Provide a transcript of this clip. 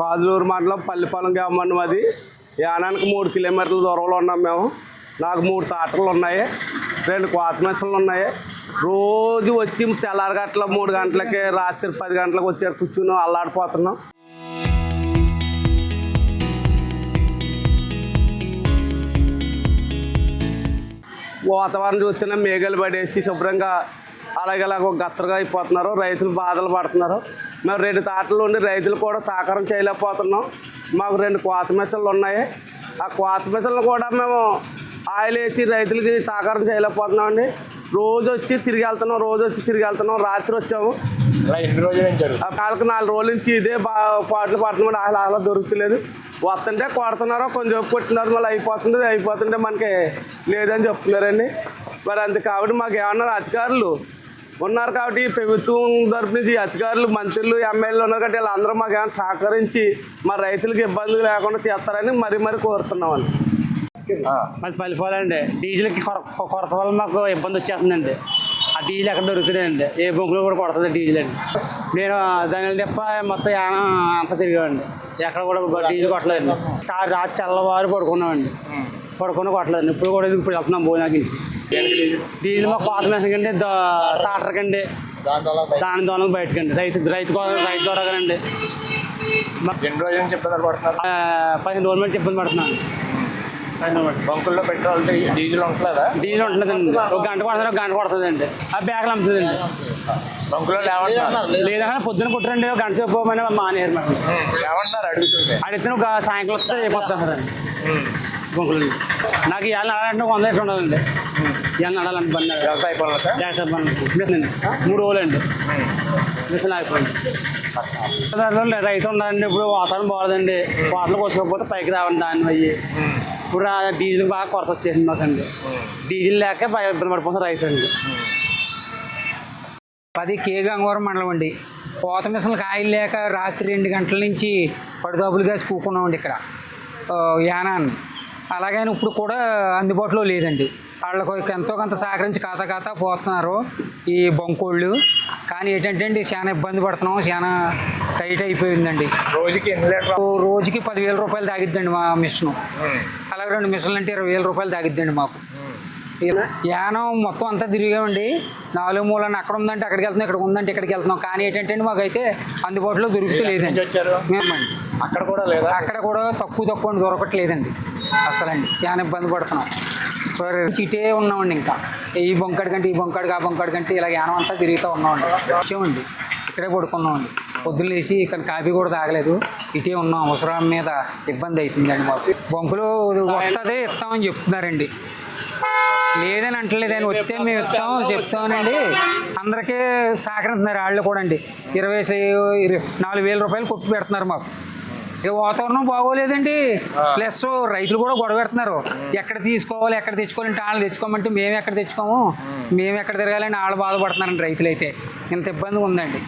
కాదులూరు మండలం పల్లిపాలెం గ్రామం అది. యానానికి 3 కిలోమీటర్ల దూరంలో ఉన్నాం మేము. నాకు 3 తాటలు ఉన్నాయి, 2 కోత మెషన్లు ఉన్నాయి. రోజు వచ్చి తెల్లారగట్ల 3 గంటలకి, రాత్రి 10 గంటలకు వచ్చి కూర్చుని అల్లాడిపోతున్నాం. వాతావరణం చూస్తేనే మేఘాలు పడేసి శుభ్రంగా అలాగేలాగ గత్తరగా అయిపోతున్నారు. రైతులు బాధలు పడుతున్నారు. మేము 2 తాటలు ఉండి రైతులు కూడా సహకారం చేయలేకపోతున్నాం. మాకు 2 కోత మెషన్లు ఉన్నాయి. ఆ కోత మెషన్లు కూడా మేము ఆయిల్ వేసి రైతులకి సహకారం చేయలేకపోతున్నామండి. రోజు వచ్చి తిరిగి వెళ్తున్నాం. రాత్రి వచ్చాము. వాళ్ళకి 4 రోజుల నుంచి ఇదే పాటలు పడుతున్నాం. అలా దొరుకుతలేదు. వస్తుంటే కొడుతున్నారు, కొంచెం కొట్టినారు, మళ్ళీ అయిపోతుంటే మనకి లేదని చెప్తున్నారండి. మరి అంతే కాబట్టి మాకు ఏమన్నారు, అధికారులు ఉన్నారు కాబట్టి ప్రభుత్వం తరపు నుంచి అధికారులు, మంత్రులు, ఎమ్మెల్యేలు ఉన్నారు కాబట్టి వీళ్ళందరూ మాకు ఏమైనా సహకరించి మా రైతులకు ఇబ్బంది లేకుండా చేస్తారని మరీ కోరుతున్నామండి. మాది పల్లిపాలండి. డీజిల్కి కొరత వల్ల మాకు ఇబ్బంది వచ్చేస్తుందండి. ఆ డీజిల్ ఎక్కడ దొరుకుతుందండి, ఏ బొంకులో కూడా కొడుతుంది డీజిల్ అండి. నేను దాని తప్ప మొత్తం యానం అంతా తిరిగామండి, ఎక్కడ కూడా డీజిల్ కొట్టలేదండి. రాత్రి తెల్లవారు పడుకున్నామండి, కొట్టలేదండి. ఇప్పుడు వెళ్తున్నాం భోజనానికి. డీజిల్ మాకు కోత మెషిన్ కండి, టాటర్ కండి, దాని దోనకు బయటకండి, రైతు ద్వారా కదండి. 2 రోజులు చెప్పిన పడుతున్నారు, 15 రోజుల మీద చెప్పని పడుతున్నాను. బంకుల్లో పెట్రోల్ డీజిల్ ఉంటుందా? డీజిల్ ఉంటుందండి. ఒక గంట కొడుతుందండి. ఆ బ్యాగులు అమ్ముతుందండి. బంకులో లేదన్నా పొద్దున కొట్టరండి, ఒక గంట చెప్పమని మానేరు మరి. ఏమంటున్నారు అడిగితే ఒక సాయంకాలం వస్తే అయిపోతారండి బంకులు. నాకు ఇవాళ నడాలంటే 100 ఎట్లా ఉండాలండి. ఇవాళ నడాలంటే బండి వ్యవసాయ పనులు మిషన్ 3 రోజులు అండి మిషన్ ఆగిపోయింది. రైతు ఉండాలండి. ఇప్పుడు వాతావరణం బాగోదండి, కోతలు కోసుకోకపోతే పైకి రావండి దాన్ని అయ్యి. ఇప్పుడు డీజిల్ బాగా కొరత వచ్చేసింది మాకండి. డీజిల్ లేక ఇబ్బంది పడిపోతుంది రైతు అండి. 10 కే గంగవరం మండలం అండి. కోత మిషన్లకు ఆయిల్ లేక రాత్రి 2 గంటల నుంచి పడిదాపులు కాసి కూకున్నామండి ఇక్కడ యానాన్ని. అలాగని ఇప్పుడు కూడా అందుబాటులో లేదండి. వాళ్ళకు ఎంతో కొంత సహకరించి ఖాతా పోతున్నారు ఈ బంకోళ్ళు. కానీ ఏంటంటే అండి, చాలా ఇబ్బంది పడుతున్నాం, చాలా టైట్ అయిపోయిందండి. రోజుకి 10,000 రూపాయలు తాగిద్దండి మా మిషను. అలాగే 2 మిషన్లు అంటే 20,000 రూపాయలు తాగిద్దండి మాకు. యానం మొత్తం అంతా తిరిగామండి. 4 మూలన అక్కడ ఉందంటే అక్కడికి వెళ్తున్నాం, ఇక్కడ ఉందంటే ఇక్కడికి వెళ్తున్నాం. కానీ ఏంటంటే మాకైతే అందుబాటులో దొరుకుతలేదండి. మేమండి అక్కడ కూడా తక్కువ దొరకట్లేదండి అసలండి. చాలా ఇబ్బంది పడుతున్నాం. ఇటే ఉన్నామండి. ఇంకా ఈ బొంకడి కంటే ఆ బొంకడి కంటే ఇలా యానం అంతా తిరుగుతూ ఉన్నామండి. వచ్చామండి, ఇక్కడే పడుకున్నామండి. పొద్దున్న లేచి ఇక్కడ కాఫీ కూడా తాగలేదు, ఇటే ఉన్నాం. అవసరం మీద ఇబ్బంది అవుతుందండి మాకు. బొంకులు వస్తుంది ఇస్తామని చెప్తున్నారండి. లేదని అంటలేదని, వస్తే మేము చెప్తామనండి. అందరికీ సహకరిస్తున్నారు వాళ్ళు కూడా అండి. 24,000 రూపాయలు కొట్టి పెడుతున్నారు మాకు. ఇక వాతావరణం బాగోలేదండి, ప్లస్ రైతులు కూడా గొడవ పెడుతున్నారు. ఎక్కడ తీసుకోవాలి, ఎక్కడ తెచ్చుకోవాలంటే వాళ్ళు తెచ్చుకోమంటే మేము ఎక్కడ తెచ్చుకోము, మేము ఎక్కడ తిరగాలని వాళ్ళు బాధపడుతున్నారండి. రైతులు అయితే ఇంత ఇబ్బందిగా ఉందండి.